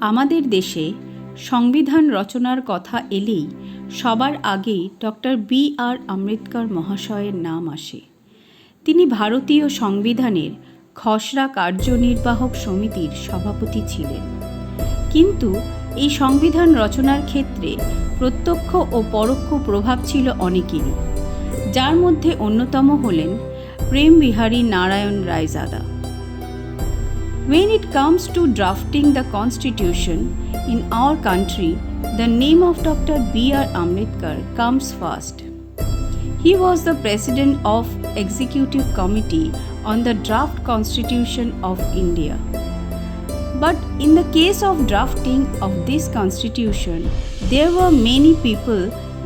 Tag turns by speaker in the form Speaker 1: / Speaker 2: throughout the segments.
Speaker 1: আমাদের দেশে সংবিধান রচনার কথা এলেই সবার আগেই ডক্টর বি.আর. আম্বেদকর মহাশয়ের নাম আসে। তিনি ভারতীয় সংবিধানের খসড়া কার্যনির্বাহক সমিতির সভাপতি ছিলেন। কিন্তু এই সংবিধান রচনার ক্ষেত্রে প্রত্যক্ষ ও পরোক্ষ প্রভাব ছিল অনেকেরই, যার মধ্যে অন্যতম হলেন প্রেম Bihari Narayan Raizada. When it comes to drafting the constitution in our country, the name of Dr. B.R. Ambedkar comes first. He was the president of Executive Committee on the Draft Constitution of India. But in the case of drafting of this constitution, there were many people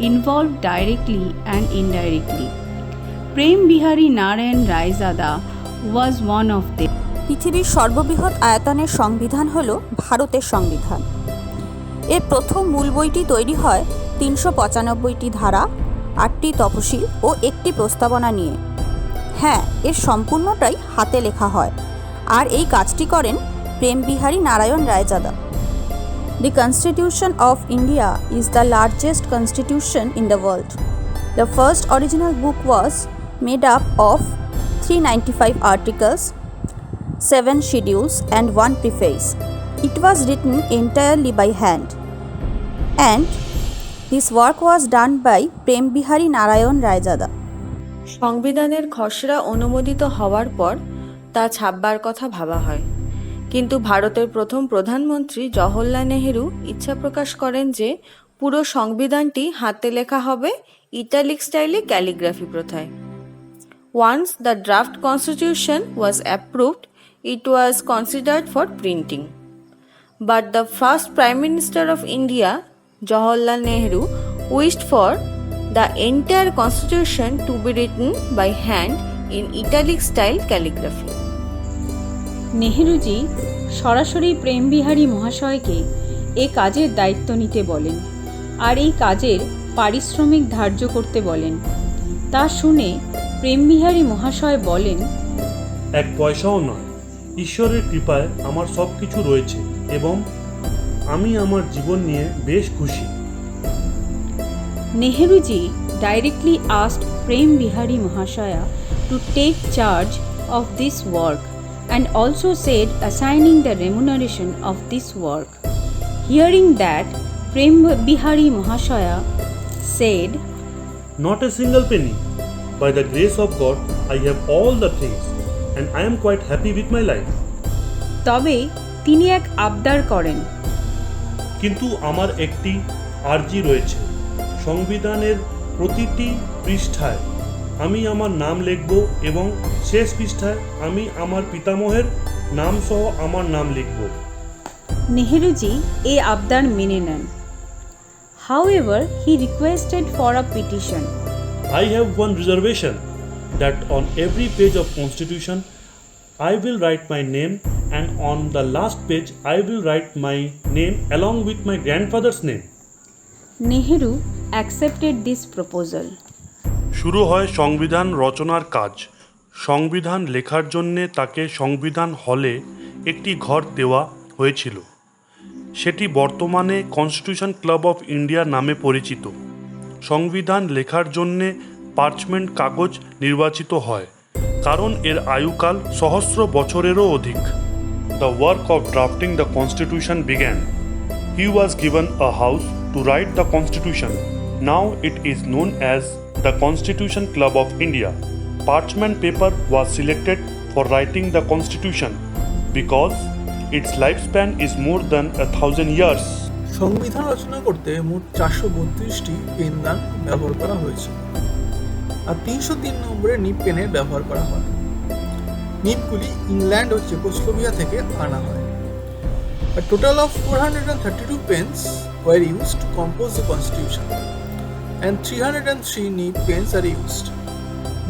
Speaker 1: involved directly and indirectly. Prem Bihari Narayan Raizada was one of them.
Speaker 2: পৃথিবীর সর্ববৃহৎ আয়তনের সংবিধান হল ভারতের সংবিধান। এর প্রথম মূল বইটি তৈরি হয় ৩৯৫টি ধারা, ৮টি তফসিল ও একটি প্রস্তাবনা নিয়ে। হ্যাঁ, এর সম্পূর্ণটাই হাতে লেখা হয়, আর এই কাজটি করেন প্রেম Bihari Narayan Raizada. The Constitution of India is the largest constitution in the world. The first original book was made up of 395 articles, 7 schedules and 1 preface. It was written entirely by hand, and this work was done by Prem Bihari Narayan Raizada.
Speaker 3: সংবিধানের খসড়া অনুমোদিত হওয়ার পর তা ছাপবার কথা ভাবা হয়, কিন্তু ভারতের প্রথম প্রধানমন্ত্রী জওহরলাল নেহেরু ইচ্ছা প্রকাশ করেন যে পুরো সংবিধানটি হাতে লেখা হবে ইটালিক স্টাইলে calligraphy প্রথায়। Once the draft constitution was approved, it was considered for printing. But the first Prime Minister of India, Jawaharlal Nehru, wished for the entire constitution to be written by hand in italic style calligraphy.
Speaker 1: নেহেরুজি সরাসরি প্রেম বিহারী মহাশয়কে এ কাজের দায়িত্ব নিতে বলেন, আর এই কাজের পারিশ্রমিক ধার্য করতে বলেন। তা শুনে প্রেম বিহারী মহাশয় বলেন,
Speaker 4: এক পয়সাও নয়, ঈশ্বরের কৃপায় আমার সব কিছু রয়েছে এবং আমি আমার জীবন নিয়ে বেশ খুশি।
Speaker 1: নেহেরুজি directly asked Prem Bihari Mahashaya to take charge of this work and also said assigning the remuneration of this work. Hearing that, Prem Bihari Mahashaya said,
Speaker 4: Not a single penny. By the grace of God, I have all the things and I am quite happy with my life.
Speaker 1: তবে তিনি এক আবদার করেন।
Speaker 4: কিন্তু আমার একটি আর্জি রয়েছে, সংবিধানের প্রতিটি পৃষ্ঠায় আমি আমার নাম লিখব এবং শেষ পৃষ্ঠায় আমি আমার পিতামহের নাম সহ আমার নাম লিখব।
Speaker 1: নেহেরুজি এই আবদার মেনে নেন। However, he requested for a petition.
Speaker 4: I have one reservation that on every page of Constitution I will write my name, and on the last page I will write my name along with my grandfather's name.
Speaker 1: Nehru accepted this proposal.
Speaker 4: শুরু হয় সংবিধান রচনার কাজ। সংবিধান লেখার জন্যে তাকে সংবিধান হলে একটি ঘর দেওয়া হয়েছিল। সেটি বর্তমানে কনস্টিটিউশন ক্লাব অফ ইন্ডিয়া নামে পরিচিত। সংবিধান লেখার জন্যে পার্চমেন্ট কাগজ নির্বাচিত হয়, কারণ এর আয়ুকাল সহস্র বছরেরও অধিক। The work of drafting the constitution began. He was given a house to write the constitution. Now it is known as the Constitution Club of India. Parchment paper was selected for writing the constitution because its lifespan is more than 1,000 years.
Speaker 5: সংবিধান রচনা করতে মোট 432টি pen দান ব্যবহার করা হয়েছে, আর 303 নম্বরের নিব পেনের ব্যবহার করা হয়। নিবগুলি ইংল্যান্ড ও চেকোস্লোভাকিয়া থেকে আনা হয়। A total of 432 pens were used to compose the constitution, and 303 nib pens are used.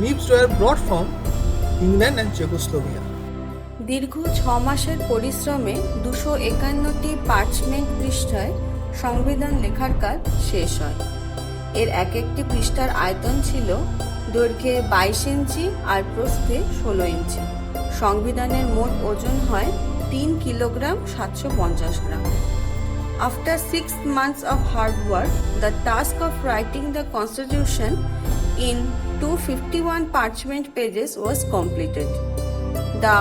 Speaker 5: Nibs were brought from England and Czechoslovakia.
Speaker 3: দীর্ঘ 6 মাসের পরিশ্রমে 251টি পার্চমেন্ট পৃষ্ঠায় সংবিধান লেখার কাজ শেষ হয়। এর এক একটি পৃষ্ঠার আয়তন ছিল দৈর্ঘ্যে 22 ইঞ্চি আর প্রস্থে 16 ইঞ্চি। সংবিধানের মোট ওজন হয় 3 kilogram 750 gram. After 6 months of hard work, the task of writing the constitution in 251 parchment pages was completed. The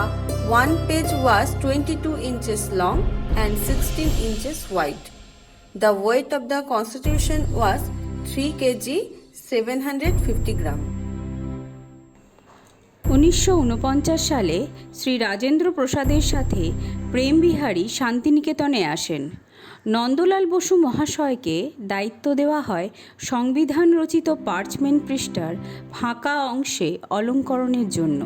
Speaker 3: one page was 22 inches long and 16 inches wide. The weight of the constitution was 3 kg 750 gram.
Speaker 1: 1949 সালে শ্রী রাজেন্দ্র প্রসাদের সাথে প্রেমবিহারী শান্তিনিকেতনে আসেন। নন্দলাল বসু মহাশয়কে দায়িত্ব দেওয়া হয় সংবিধান রচিত পার্চমেন্ট পৃষ্ঠার ফাঁকা অংশে অলঙ্করণের জন্য।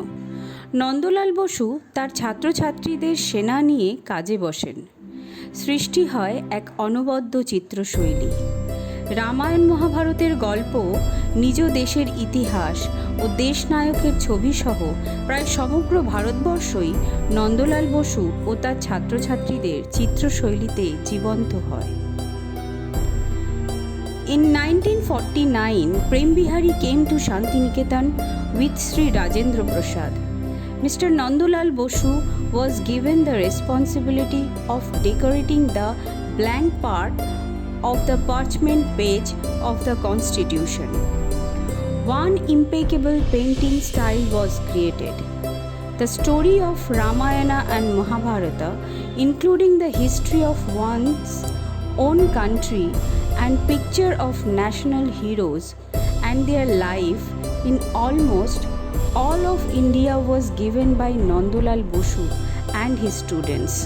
Speaker 1: নন্দলাল বসু তার ছাত্রছাত্রীদের সেনা নিয়ে কাজে বসেন। সৃষ্টি হয় এক অনবদ্য চিত্রশৈলী। রামায়ণ মহাভারতের গল্প, নিজ দেশের ইতিহাস ও দেশনায়কের ছবিসহ প্রায় সমগ্র ভারতবর্ষই নন্দলাল বসু ও তার ছাত্রছাত্রীদের চিত্রশৈলীতে জীবন্ত হয়। In 1949, Prem Bihari came to Shantiniketan with Sri Rajendra Prasad. Mr. Nandulal Bosu was given the responsibility of decorating the blank part of the parchment page of the Constitution. One impeccable painting style was created. The story of Ramayana and Mahabharata, including the history of one's own country and picture of national heroes and their life in almost all of India, was given by Nandulal Bosu and his students.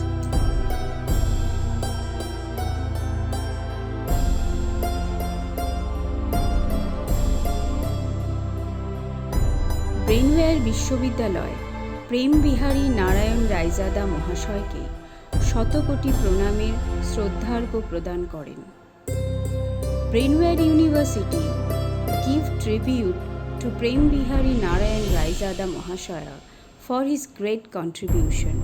Speaker 1: Brainware বিশ্ববিদ্যালয় প্রেম বিহারী নারায়ণ রায়জাদা মহাশয়কে শতকোটি প্রণামের শ্রদ্ধার্ঘ্য প্রদান করেন। Brainware university give tribute to Prem Bihari Narayan Raizada Mahashaya for his great contribution.